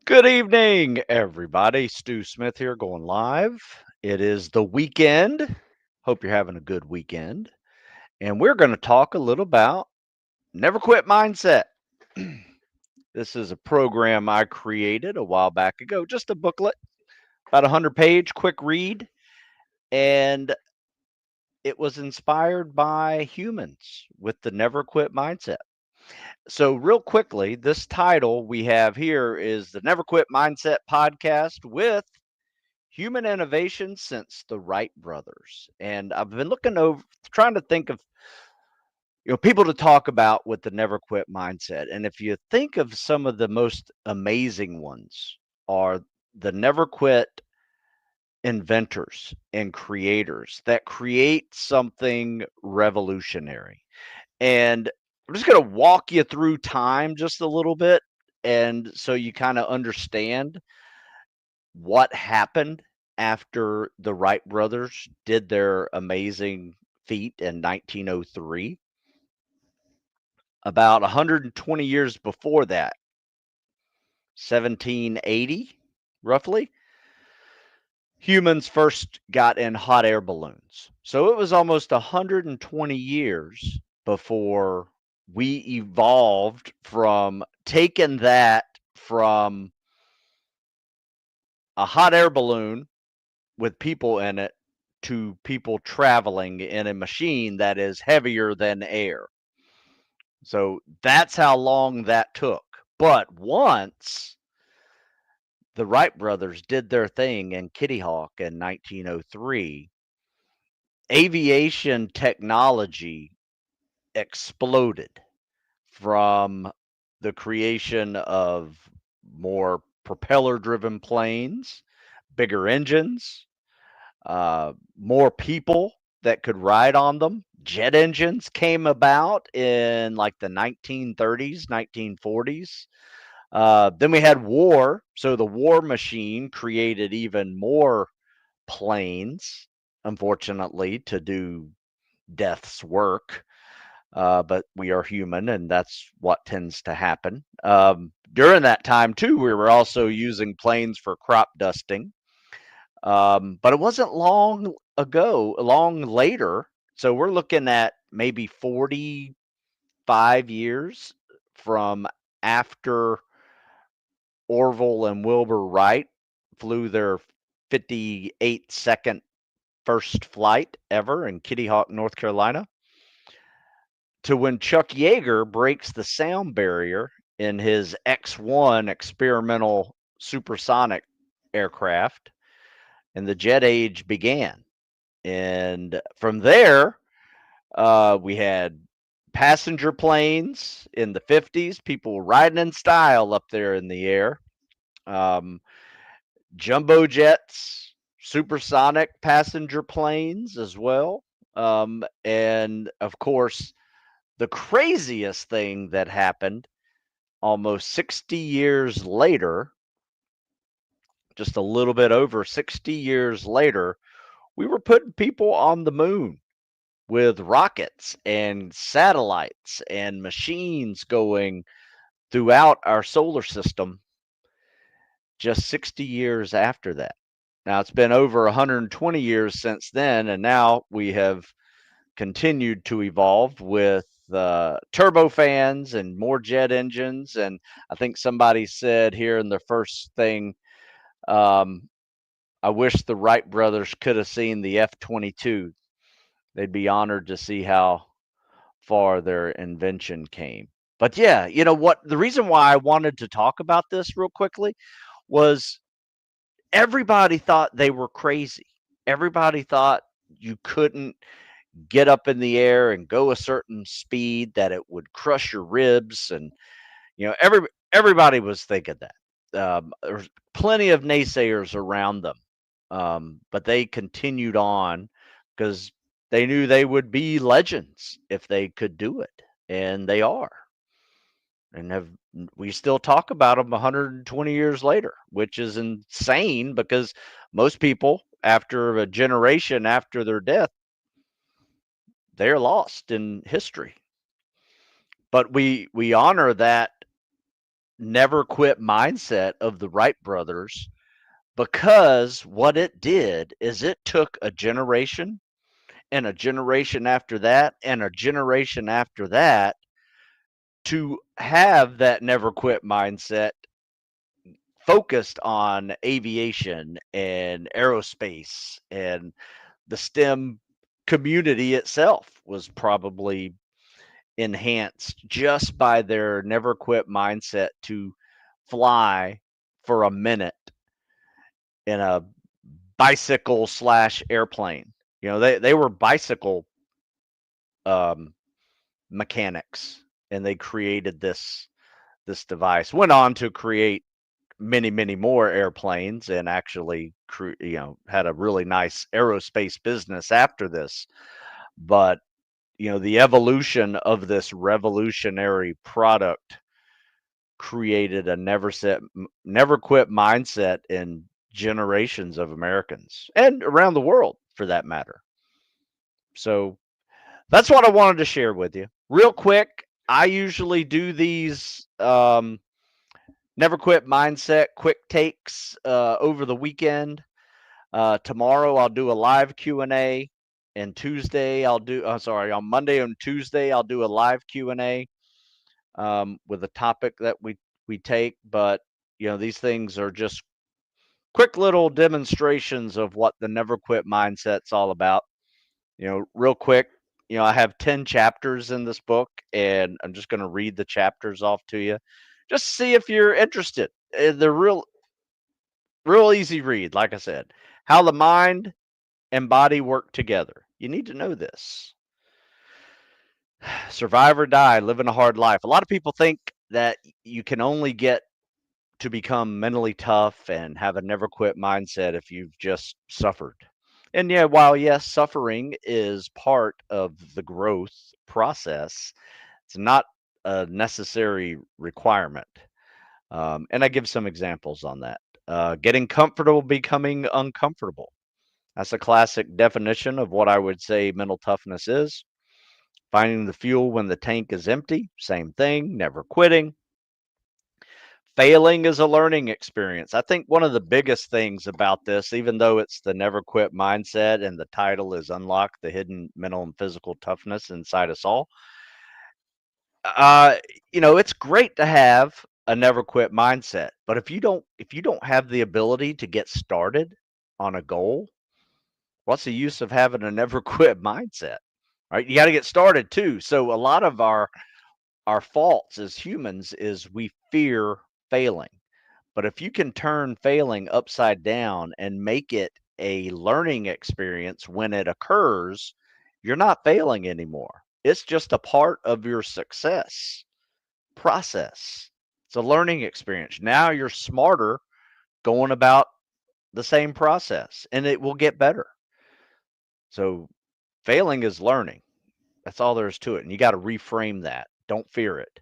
Good evening, everybody. Stu Smith here going live. It is the weekend. Hope you're having a good weekend. And we're going to talk a little about Never Quit Mindset. This is a program I created a while back ago, just a booklet, about a 100-page quick read. And it was inspired by humans with the Never Quit Mindset. So, real quickly, this title we have here is the Never Quit Mindset podcast with human innovation since the Wright brothers. And I've been looking over, trying to think of people to talk about with the never quit mindset. And if you think of some of the most amazing ones, are the never quit inventors and creators that create something revolutionary. And I'm just going to walk you through time just a little bit, and so you kind of understand what happened after the Wright brothers did their amazing feat in 1903. About 120 years before that, 1780, roughly, humans first got in hot air balloons. So it was almost 120 years before we evolved from taking that from a hot air balloon with people in it to people traveling in a machine that is heavier than air. So that's how long that took. But once the Wright brothers did their thing in Kitty Hawk in 1903, aviation technology exploded from the creation of more propeller driven planes, bigger engines, more people that could ride on them. Jet engines came about in like the 1930s, 1940s. Then we had war. So the war machine created even more planes, unfortunately, to do death's work. But we are human, and that's what tends to happen. During that time, too, we were also using planes for crop dusting. But it wasn't long ago, long later. So we're looking at maybe 45 years from after Orville and Wilbur Wright flew their 58-second first flight ever in Kitty Hawk, North Carolina, to when Chuck Yeager breaks the sound barrier in his X-1 experimental supersonic aircraft, and the jet age began. And from there, we had passenger planes in the 50s, people riding in style up there in the air, um, jumbo jets, supersonic passenger planes as well. And of course, the craziest thing that happened almost 60 years later, just a little bit over 60 years later, we were putting people on the moon with rockets and satellites and machines going throughout our solar system just 60 years after that. Now, it's been over 120 years since then, and now we have continued to evolve with turbofans and more jet engines. And I think somebody said here in the first thing, um, I wish the Wright brothers could have seen the F-22. They'd be honored to see how far their invention came. But yeah, you know what? The reason why I wanted to talk about this real quickly was everybody thought they were crazy. Everybody thought you couldn't get up in the air and go a certain speed, that it would crush your ribs. And everybody was thinking that. There's plenty of naysayers around them, but they continued on because they knew they would be legends if they could do it, and they are. And have we still talk about them 120 years later, which is insane because most people, after a generation after their death, they're lost in history. But we honor that never quit mindset of the Wright brothers, because what it did is it took a generation and a generation after that and a generation after that to have that never quit mindset focused on aviation and aerospace, and the STEM community itself was probably enhanced just by their never quit mindset to fly for a minute in a bicycle slash airplane. They were bicycle um, mechanics, and they created this device. Went on to create many more airplanes, and actually had a really nice aerospace business after this. But the evolution of this revolutionary product created a never quit mindset in generations of Americans and around the world for that matter. So that's what I wanted to share with you. Real quick, I usually do these never quit mindset quick takes over the weekend. Tomorrow I'll do a live Q&A, and Tuesday I'll do sorry, on Monday and Tuesday I'll do a live Q&A with a topic that we take. But these things are just quick little demonstrations of what the never quit mindset's all about. Real quick, I have 10 chapters in this book, and I'm just going to read the chapters off to you. Just see if you're interested. They're real easy read, like I said. How the mind and body work together. You need to know this. Survive or die, living a hard life. A lot of people think that you can only get to become mentally tough and have a never quit mindset if you've just suffered. And yeah, while yes, suffering is part of the growth process, it's not a necessary requirement. And I give some examples on that. Getting comfortable, becoming uncomfortable. That's a classic definition of what I would say mental toughness is. Finding the fuel when the tank is empty, same thing, never quitting. Failing is a learning experience. I think one of the biggest things about this, even though it's the never quit mindset and the title is Unlock the Hidden Mental and Physical Toughness Inside Us All, uh, it's great to have a never quit mindset. But if you don't have the ability to get started on a goal, what's the use of having a never quit mindset? Right? You got to get started too. So a lot of our faults as humans is we fear failing. But if you can turn failing upside down and make it a learning experience when it occurs, you're not failing anymore. It's just a part of your success process. It's a learning experience. Now you're smarter going about the same process, and it will get better. So failing is learning. That's all there is to it. And you got to reframe that. Don't fear it.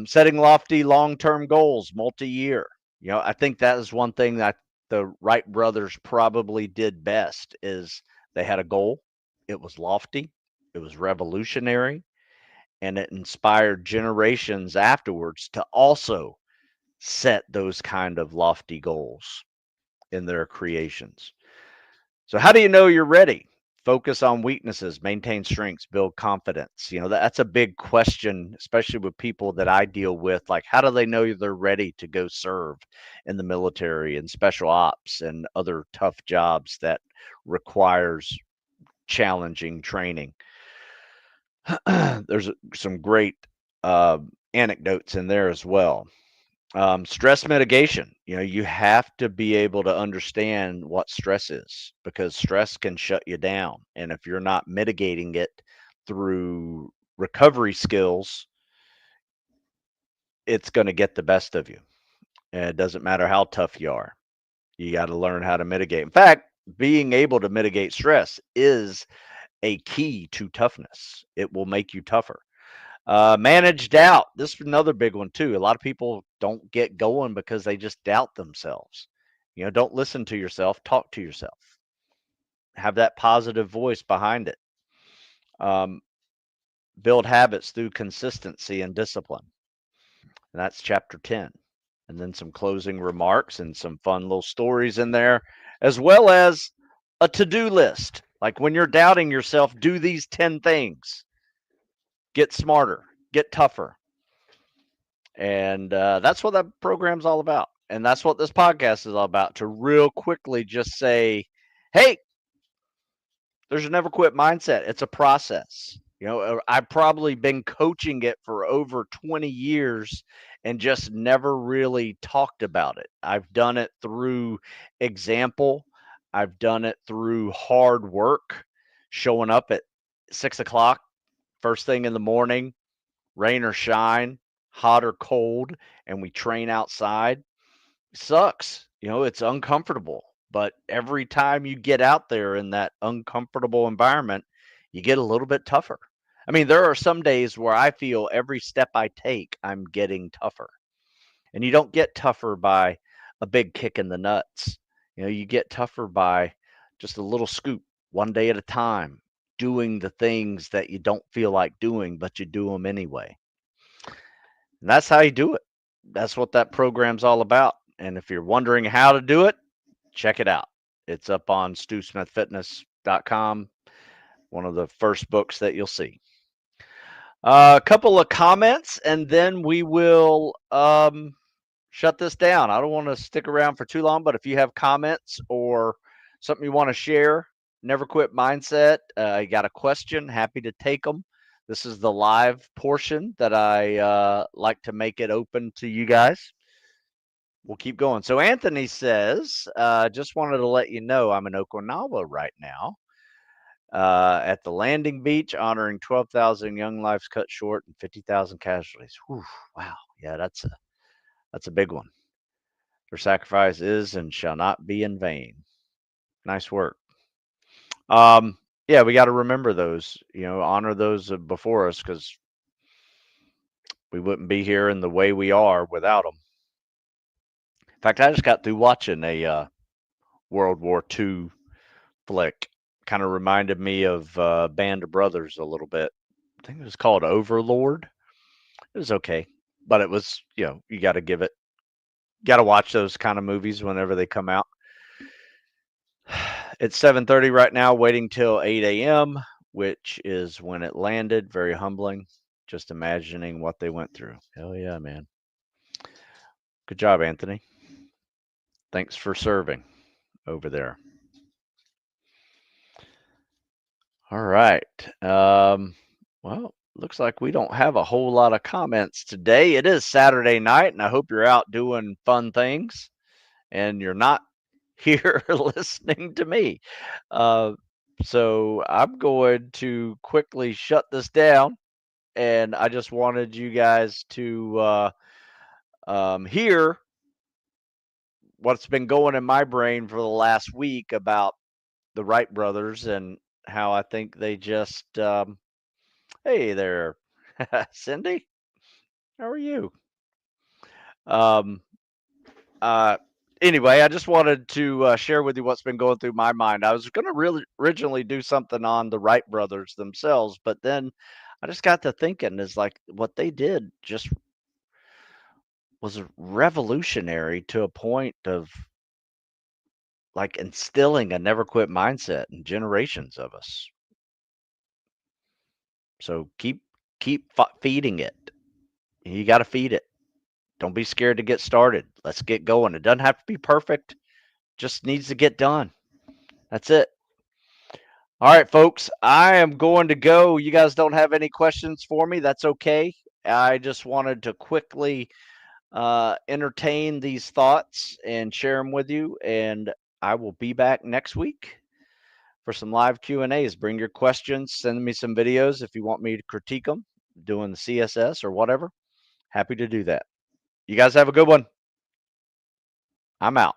Setting lofty long-term goals, multi-year. I think that is one thing that the Wright brothers probably did best is they had a goal. It was lofty. It was revolutionary, and it inspired generations afterwards to also set those kind of lofty goals in their creations. So how do you know you're ready? Focus on weaknesses, maintain strengths, build confidence. That's a big question, especially with people that I deal with. Like, how do they know they're ready to go serve in the military and special ops and other tough jobs that requires challenging training? There's some great uh, anecdotes in there as well. Stress mitigation. You have to be able to understand what stress is, because stress can shut you down. And if you're not mitigating it through recovery skills, it's going to get the best of you. And it doesn't matter how tough you are. You got to learn how to mitigate. In fact, being able to mitigate stress is a key to toughness. It will make you tougher. Manage doubt. This is another big one too. A lot of people don't get going because they just doubt themselves. Don't listen to yourself. Talk to yourself. Have that positive voice behind it. Um, Build habits through consistency and discipline. And that's chapter 10. And then some closing remarks and some fun little stories in there, as well as a to-do list. Like when you're doubting yourself, do these 10 things. Get smarter, get tougher. And that's what that program's all about. And that's what this podcast is all about, to real quickly just say, hey, there's a never quit mindset. It's a process. You know, I've probably been coaching it for over 20 years and just never really talked about it. I've done it through example. I've done it through hard work, showing up at 6 o'clock, first thing in the morning, rain or shine, hot or cold, and we train outside. Sucks. You know, it's uncomfortable. But every time you get out there in that uncomfortable environment, you get a little bit tougher. I mean, there are some days where I feel every step I take, I'm getting tougher. And you don't get tougher by a big kick in the nuts. You know, you get tougher by just a little scoop, one day at a time, doing the things that you don't feel like doing, but you do them anyway. And that's how you do it. That's what that program's all about. And if you're wondering how to do it, check it out. It's up on stewsmithfitness.com, one of the first books that you'll see. A couple of comments, and then we will shut this down. I don't want to stick around for too long, but if you have comments or something you want to share, never quit mindset, you got a question, happy to take them. This is the live portion that I like to make it open to you guys. We'll keep going. So Anthony says, just wanted to let you know I'm in Okinawa right now at the landing beach, honoring 12,000 young lives cut short and 50,000 casualties. Whew, wow. Yeah, that's a big one. Their sacrifice is and shall not be in vain. Nice work. Yeah, we got to remember those, you know, honor those before us, because we wouldn't be here in the way we are without them. In fact, I just got through watching a World War II flick. Kind of reminded me of Band of Brothers a little bit. I think it was called Overlord. It was okay, but it was, you know, you got to give it, got to watch those kind of movies whenever they come out. It's 7:30 right now, waiting till 8 a.m., which is when it landed. Very humbling. Just imagining what they went through. Hell yeah, man. Good job, Anthony. Thanks for serving over there. All right. Well, looks like we don't have a whole lot of comments today. It is Saturday night, and I hope you're out doing fun things and you're not here listening to me. So I'm going to quickly shut this down, and I just wanted you guys to hear what's been going in my brain for the last week about the Wright brothers and how I think they just hey there, Cindy. How are you? Um, anyway, I just wanted to share with you what's been going through my mind. I was going to really originally do something on the Wright brothers themselves, but then I just got to thinking, is like what they did just was revolutionary to a point of like instilling a never quit mindset in generations of us. So keep feeding it. You got to feed it. Don't be scared to get started. Let's get going. It doesn't have to be perfect. Just needs to get done. That's it. All right, folks. I am going to go. You guys don't have any questions for me. That's okay. I just wanted to quickly entertain these thoughts and share them with you. And I will be back next week for some live Q&As. Bring your questions. Send me some videos if you want me to critique them, doing the CSS or whatever. Happy to do that. You guys have a good one. I'm out.